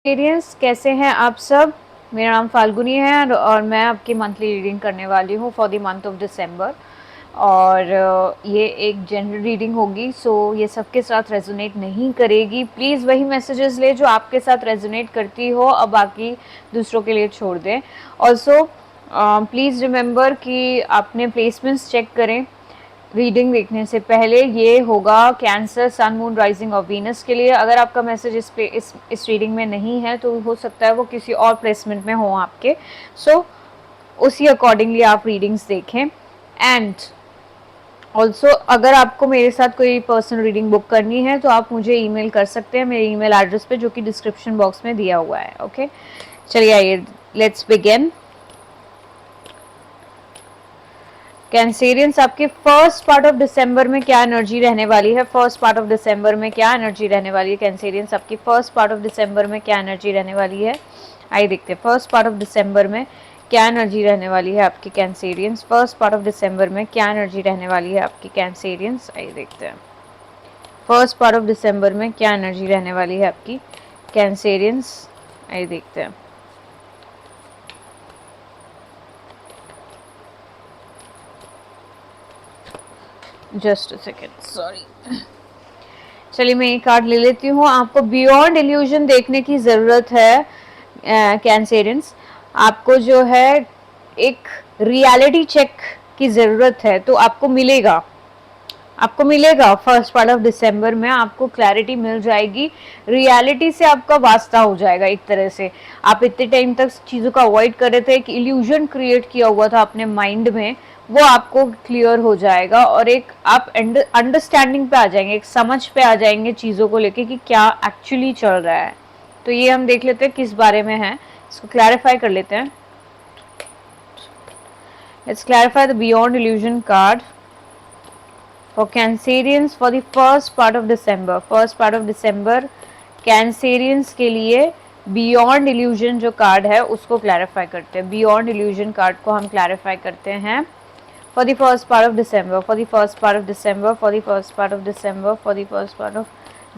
Experience कैसे हैं आप सब। मेरा नाम फाल्गुनी है और मैं आपकी मंथली रीडिंग करने वाली हूँ for the month of December. और ये एक जनरल रीडिंग होगी, सो ये सबके साथ रेजोनेट नहीं करेगी। प्लीज़ वही मैसेजेस ले जो आपके साथ रेजोनेट करती हो, अब बाकी दूसरों के लिए छोड़ दें। ऑल्सो प्लीज़ रिमेंबर कि आपने प्लेसमेंट्स चेक करें रीडिंग देखने से पहले। ये होगा कैंसर, सन, मून, राइजिंग और वीनस के लिए। अगर आपका मैसेज इस रीडिंग में नहीं है तो हो सकता है वो किसी और प्लेसमेंट में हो आपके। सो उसी अकॉर्डिंगली आप रीडिंग्स देखें। एंड ऑल्सो अगर आपको मेरे साथ कोई पर्सनल रीडिंग बुक करनी है तो आप मुझे ईमेल कर सकते हैं मेरे ईमेल एड्रेस पे, जो कि डिस्क्रिप्शन बॉक्स में दिया हुआ है। ओके, चलिए आइए लेट्स बिगिन। कैंसेरियंस, आपके फर्स्ट पार्ट ऑफ दिसंबर में क्या एनर्जी रहने वाली है? फर्स्ट पार्ट ऑफ दिसंबर में क्या एनर्जी रहने वाली है कैंसेरियंस? आपकी फर्स्ट पार्ट ऑफ दिसंबर में क्या एनर्जी रहने वाली है? आइए देखते हैं फर्स्ट पार्ट ऑफ दिसंबर में क्या एनर्जी रहने वाली है आपकी Cancerians. First part of December में क्या एनर्जी रहने वाली है आपकी कैंसेरियंस? आइए देखते हैं फर्स्ट पार्ट ऑफ दिसंबर में क्या एनर्जी रहने वाली है आपकी कैंसेरियंस। आइए देखते हैं। Just a second, sorry. चलिए मैं एक कार्ड ले लेती हूँ। आपको बियॉन्ड इल्यूजन देखने की ज़रूरत है कैंसेरियंस। आपको जो है एक रियलिटी चेक की ज़रूरत है, तो आपको मिलेगा। फर्स्ट पार्ट ऑफ दिसंबर में आपको क्लैरिटी मिल जाएगी। रियलिटी से आपका वास्ता हो जाएगा एक तरह से। आप इतने टाइम तक चीज़ों को अवॉइड कर रहे थे, एक इल्यूजन क्रिएट किया हुआ था अपने माइंड में, वो आपको क्लियर हो जाएगा और एक आप अंडरस्टैंडिंग पे आ जाएंगे, एक समझ पे आ जाएंगे चीज़ों को लेके कि क्या एक्चुअली चल रहा है। तो ये हम देख लेते हैं किस बारे में है, इसको क्लैरिफाई कर लेते हैं। Let's clarify the beyond illusion card for Cancerians for the first part of December. First part of December Cancerians के लिए बियॉन्ड इल्यूजन जो कार्ड है उसको क्लैरिफाई करते हैं। बियॉन्ड इल्यूजन कार्ड को हम क्लैरिफाई करते हैं for the first part of December, for the first part of December, for the first part of December, for the first part of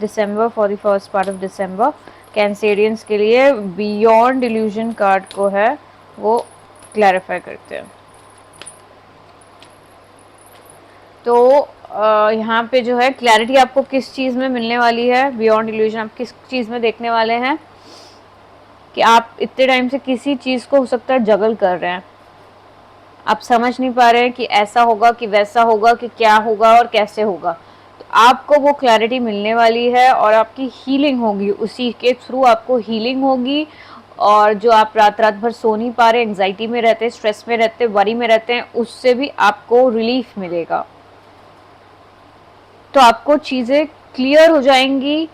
December, for the first part of December. Cancerians के लिए beyond illusion card को है वो clarify करते हैं। तो यहाँ पे जो है क्लैरिटी आपको किस चीज़ में मिलने वाली है? बियॉन्ड इल्यूजन आप किस चीज़ में देखने वाले हैं कि आप इतने टाइम से किसी चीज़ को हो सकता है जगल कर रहे हैं, आप समझ नहीं पा रहे हैं कि ऐसा होगा कि वैसा होगा कि क्या होगा और कैसे होगा। तो आपको वो क्लैरिटी मिलने वाली है और आपकी हीलिंग होगी, उसी के थ्रू आपको हीलिंग होगी। और जो आप रात रात भर सो नहीं पा रहे, एंग्जाइटी में रहते, स्ट्रेस में रहते, वरी में रहते हैं, उससे भी आपको रिलीफ मिलेगा। तो आपको चीज़ें क्लियर हो जाएंगी।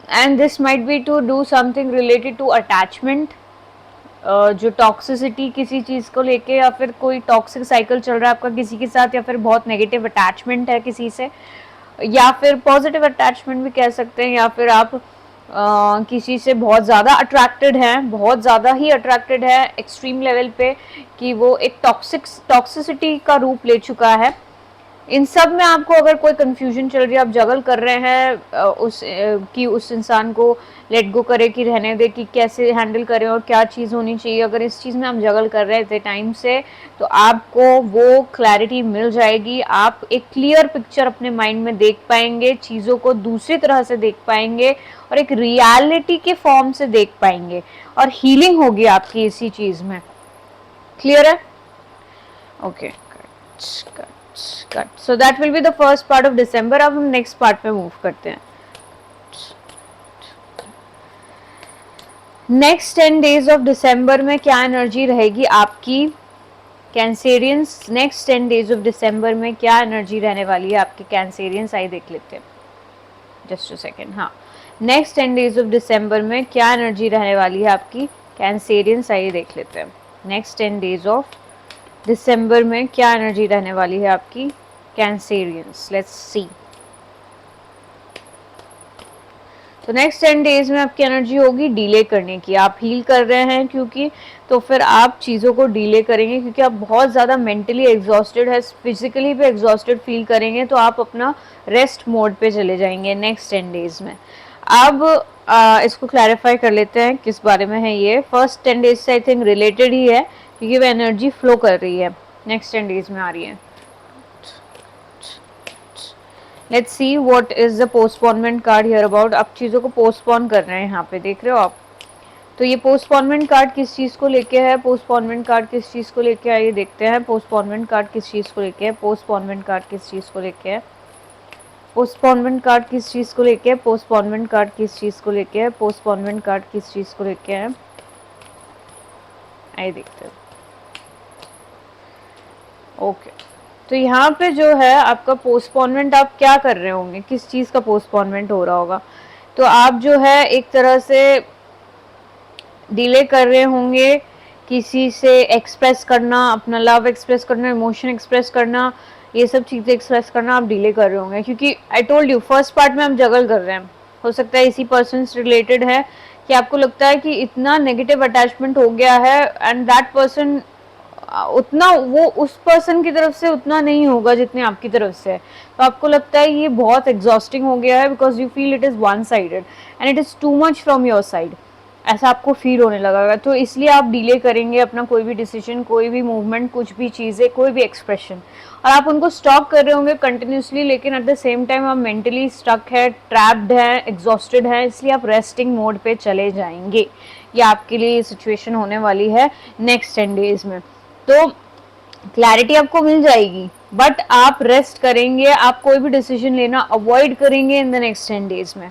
And this might be to do something related to attachment. जो टॉक्सिसिटी किसी चीज़ को लेके, या फिर कोई टॉक्सिक साइकिल चल रहा है आपका किसी के साथ, या फिर बहुत नेगेटिव अटैचमेंट है किसी से, या फिर पॉजिटिव अटैचमेंट भी कह सकते हैं, या फिर आप किसी से बहुत ज़्यादा अट्रैक्टेड हैं, बहुत ज़्यादा ही अट्रैक्टेड है एक्सट्रीम लेवल पे, कि वो एक टॉक्सिसिटी का रूप ले चुका है। इन सब में आपको अगर कोई कंफ्यूजन चल रही है, आप जगल कर रहे हैं कि उस इंसान को लेट गो करे कि रहने दे, कि कैसे हैंडल करें और क्या चीज़ होनी चाहिए, अगर इस चीज़ में आप जगल कर रहे थे टाइम से, तो आपको वो क्लैरिटी मिल जाएगी। आप एक क्लियर पिक्चर अपने माइंड में देख पाएंगे, चीज़ों को दूसरी तरह से देख पाएंगे और एक रियलिटी के फॉर्म से देख पाएंगे, और हीलिंग होगी आपकी इसी चीज़ में। क्लियर है? Okay, cut. So that will be the first part of December. अब हम नेक्स्ट पार्ट पे मूव करते हैं। नेक्स्ट 10 डेज ऑफ दिसंबर में क्या एनर्जी रहेगी आपकी Cancerians? Next 10 days of December में क्या एनर्जी रहने वाली है आपकी कैंसेरियंस? आइए देख लेते हैं, जस्ट अ सेकेंड। हाँ, नेक्स्ट 10 डेज ऑफ दिसंबर में क्या एनर्जी रहने वाली है आपकी कैंसेरियंस? आइए देख लेते हैं नेक्स्ट 10 डेज ऑफ दिसंबर में क्या एनर्जी रहने वाली है आपकी कैंसेरियंस। Let's see. तो नेक्स्ट 10 डेज में आपकी एनर्जी होगी डिले करने की। आप हील कर रहे हैं क्योंकि, तो फिर आप चीज़ों को डिले करेंगे क्योंकि आप बहुत ज़्यादा मेंटली एग्जॉस्टेड है, फिजिकली भी एग्जॉस्टेड फील करेंगे, तो आप अपना रेस्ट मोड पे चले जाएंगे नेक्स्ट 10 डेज में। अब इसको क्लैरिफाई कर लेते हैं किस बारे में है ये। फर्स्ट 10 डेज से आई थिंक रिलेटेड ही है क्योंकि वो एनर्जी फ्लो कर रही है, नेक्स्ट 10 डेज में आ रही है। Let's see what is the postponement card here about. आप चीज़ों को पोस्टपोन कर रहे हैं यहाँ पे, देख रहे हो आप। तो ये पोस्टपोनमेंट कार्ड किस चीज़ को लेके है, पोस्टपोनमेंट कार्ड किस चीज़ को लेके है, ये देखते हैं। पोस्टपोनमेंट कार्ड किस चीज़ को लेके है, पोस्टपोनमेंट कार्ड किस चीज़ को लेके है, पोस्टपोनमेंट कार्ड किस चीज़ को लेके है, पोस्टपोनमेंट कार्ड किस चीज़ को लेके है, पोस्टपोनमेंट कार्ड किस चीज़ को लेके है, आइए देखते हैं। ओके, तो यहाँ पे जो है आपका पोस्टपोनमेंट, आप क्या कर रहे होंगे, किस चीज़ का पोस्टपोनमेंट हो रहा होगा। तो आप जो है एक तरह से डिले कर रहे होंगे किसी से एक्सप्रेस करना, अपना लव एक्सप्रेस करना, इमोशन एक्सप्रेस करना, ये सब चीज़ें एक्सप्रेस करना आप डिले कर रहे होंगे। क्योंकि I told you first part में हम जगल कर रहे हैं, हो सकता है इसी पर्सन से रिलेटेड है कि आपको लगता है कि इतना नेगेटिव अटैचमेंट हो गया है एंड दैट पर्सन उतना, वो उस पर्सन की तरफ से उतना नहीं होगा जितने आपकी तरफ से है। तो आपको लगता है ये बहुत एग्जॉस्टिंग हो गया है because you feel it is one sided and it is too much from your side, ऐसा आपको फील होने लगा। तो इसलिए आप डिले करेंगे अपना कोई भी डिसीजन, कोई भी मूवमेंट, कुछ भी चीज़ें, कोई भी एक्सप्रेशन, और आप उनको स्टॉप कर रहे होंगे कंटिन्यूसली, लेकिन एट द सेम टाइम आप मेंटली स्टक है, ट्रैप्ड है, एग्जॉस्टेड है, इसलिए आप रेस्टिंग मोड पे चले जाएंगे। ये आपके लिए सिचुएशन होने वाली है नेक्स्ट 10 डेज में। तो क्लैरिटी आपको मिल जाएगी बट आप रेस्ट करेंगे, आप कोई भी डिसीजन लेना अवॉइड करेंगे इन द नेक्स्ट 10 डेज में।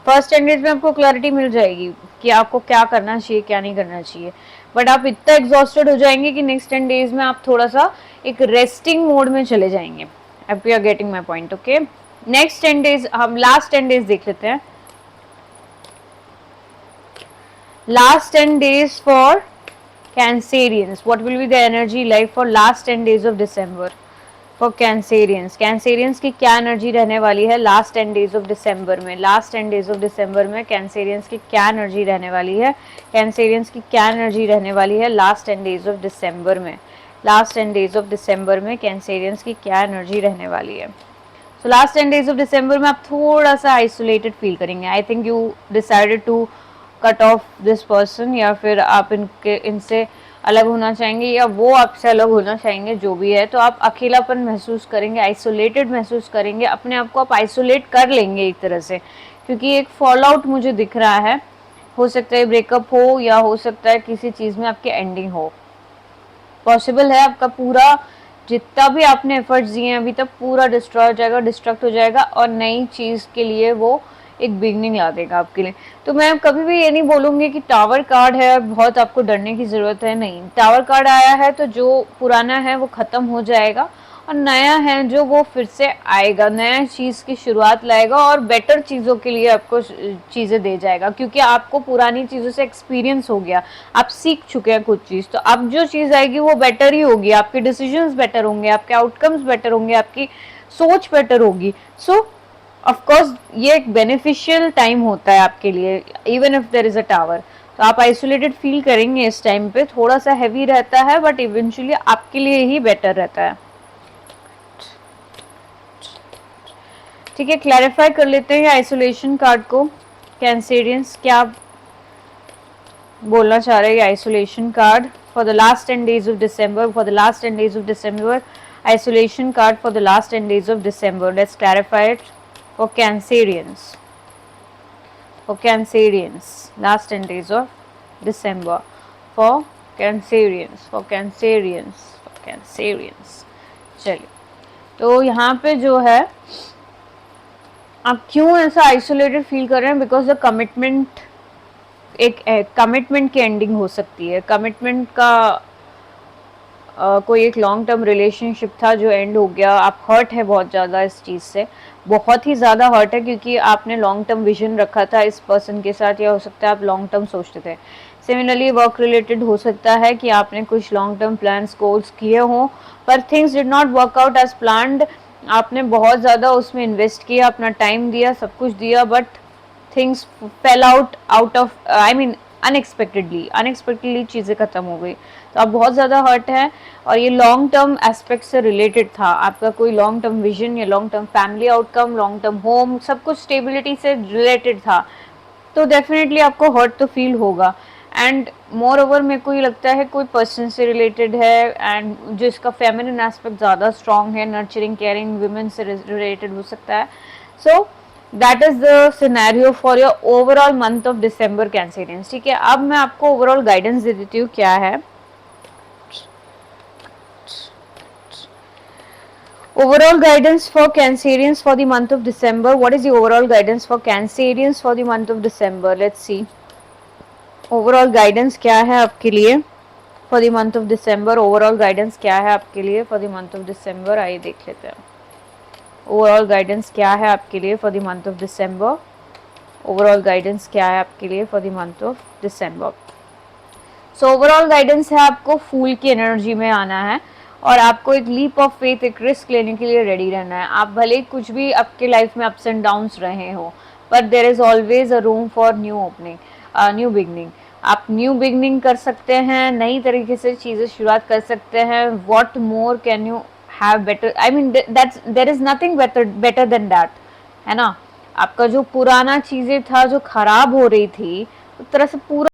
फर्स्ट 10 डेज में आपको क्लैरिटी मिल जाएगी कि आपको क्या करना चाहिए, क्या नहीं करना चाहिए, बट आप इतना एग्जॉस्टेड हो जाएंगे कि नेक्स्ट 10 डेज में आप थोड़ा सा एक रेस्टिंग मोड में चले जाएंगे। अब you are getting my point, okay. Next 10 days, हम लास्ट 10 डेज देख लेते हैं। Last 10 days for Cancerians. What will be the energy like for last 10 days of December for Cancerians? Cancerians की क्या एनर्जी रहने वाली है लास्ट 10 days of December में? लास्ट 10 days of December में Cancerians की क्या एनर्जी रहने वाली है? Cancerians की क्या एनर्जी रहने वाली है लास्ट 10 days of December में? लास्ट 10 days of December में Cancerians की क्या एनर्जी रहने वाली है? So last 10 days of December में आप थोड़ा सा आइसोलेटेड फील करेंगे। I think you decided to cut off this person, या फिर आप इनसे अलग होना चाहेंगे या वो आपसे अलग होना चाहेंगे, जो भी है। तो आप अकेलापन महसूस करेंगे, आइसोलेटेड महसूस करेंगे, अपने आप को आप आइसोलेट कर लेंगे एक तरह से, क्योंकि एक फॉल आउट मुझे दिख रहा है। हो सकता है ब्रेकअप हो या हो सकता है किसी चीज़ में आपकी एंडिंग हो। पॉसिबल है आपका पूरा जितना भी आपने एफर्ट्स दिए हैं अभी तक पूरा डिस्ट्रॉय हो जाएगा, डिस्ट्रक्ट हो जाएगा, और नई चीज़ के लिए वो एक बिगनिंग ला देगा आपके लिए। तो मैं कभी भी ये नहीं बोलूँगी कि टावर कार्ड है बहुत आपको डरने की ज़रूरत है, नहीं। टावर कार्ड आया है तो जो पुराना है वो ख़त्म हो जाएगा और नया है जो वो फिर से आएगा, नया चीज़ की शुरुआत लाएगा और बेटर चीज़ों के लिए आपको चीज़ें दे जाएगा, क्योंकि आपको पुरानी चीज़ों से एक्सपीरियंस हो गया, आप सीख चुके हैं कुछ चीज़। तो अब जो चीज़ आएगी वो बेटर ही होगी, आपके डिसीजंस बेटर होंगे, आपके आउटकम्स बेटर होंगे, आपकी सोच बेटर होगी। सो ऑफ कोर्स ये एक बेनिफिशियल टाइम होता है आपके लिए, even if there is a tower. तो आप आइसोलेटेड फील करेंगे इस टाइम पे, थोड़ा सा हैवी रहता है बट इवेंचुअली आपके लिए ही बेटर रहता है। ठीक है, क्लैरिफाई कर लेते हैं आइसोलेशन कार्ड को। कैंसेरियंस क्या बोलना चाह रहे हैं isolation card for the last 10 days of December, for the last 10 days of December, isolation card for the last 10 days of December. Let's clarify it for Cancerians. For Cancerians, last 10 days of December for Cancerians, for Cancerians, for Cancerians. चलिए, तो यहाँ पे जो है आप क्यों ऐसा isolated feel कर रहे हैं? बिकॉज द कमिटमेंट, एक कमिटमेंट की एंडिंग हो सकती है। कमिटमेंट का कोई एक लॉन्ग टर्म रिलेशनशिप था जो एंड हो गया, आप हर्ट है बहुत ज़्यादा इस चीज़ से, बहुत ही ज़्यादा हर्ट है, क्योंकि आपने लॉन्ग टर्म विजन रखा था इस पर्सन के साथ, या हो सकता है आप लॉन्ग टर्म सोचते थे। सिमिलरली वर्क रिलेटेड हो सकता है कि आपने कुछ लॉन्ग टर्म प्लान्स गोल्स किए हों पर things did not work out as planned. आपने बहुत ज़्यादा उसमें इन्वेस्ट किया, अपना टाइम दिया, सब कुछ दिया, but things fail out of I mean unexpectedly चीज़ें ख़त्म हो गई। तो आप बहुत ज़्यादा हर्ट है और ये लॉन्ग टर्म एस्पेक्ट से रिलेटेड था। आपका कोई लॉन्ग टर्म विजन या long term family outcome, long term home, सब कुछ स्टेबिलिटी से रिलेटेड था। तो डेफिनेटली आपको हर्ट तो फील होगा। एंड मोर ओवर मेरे को ये लगता है कोई पर्सन से रिलेटेड है एंड जिसका फेमिनिन एस्पेक्ट ज़्यादा स्ट्रॉन्ग है, नर्चरिंग केयरिंग वुमेन से रिलेटेड हो सकता है। So that is the scenario for your overall month of December Cancerians. ठीक है, अब मैं आपको ओवरऑल गाइडेंस दे देती हूँ क्या है। Overall guidance for Cancerians for the month of December. What is the overall guidance for Cancerians for the month of December? Let's see. Overall guidance क्या है आपके लिए for the month of December? Overall guidance क्या है आपके लिए for the month of December? आइए देख लेते हैं. Overall guidance क्या है आपके लिए for the month of December? Overall guidance क्या है आपके लिए for the month of December? So overall guidance है आपको फूल की एनर्जी में आना है और आपको एक लीप ऑफ फेथ, एक रिस्क लेने के लिए रेडी रहना है। आप भले ही कुछ भी आपके लाइफ में अप्स एंड डाउन्स रहे हो, but there is always a room for new opening, new beginning. आप न्यू बिगनिंग कर सकते हैं, नई तरीके से चीज़ें शुरुआत कर सकते हैं। What more can you have better, I mean that's there is nothing better than that, है ना। आपका जो पुराना चीज़ें था जो खराब हो रही थी, एक तरह से पूरा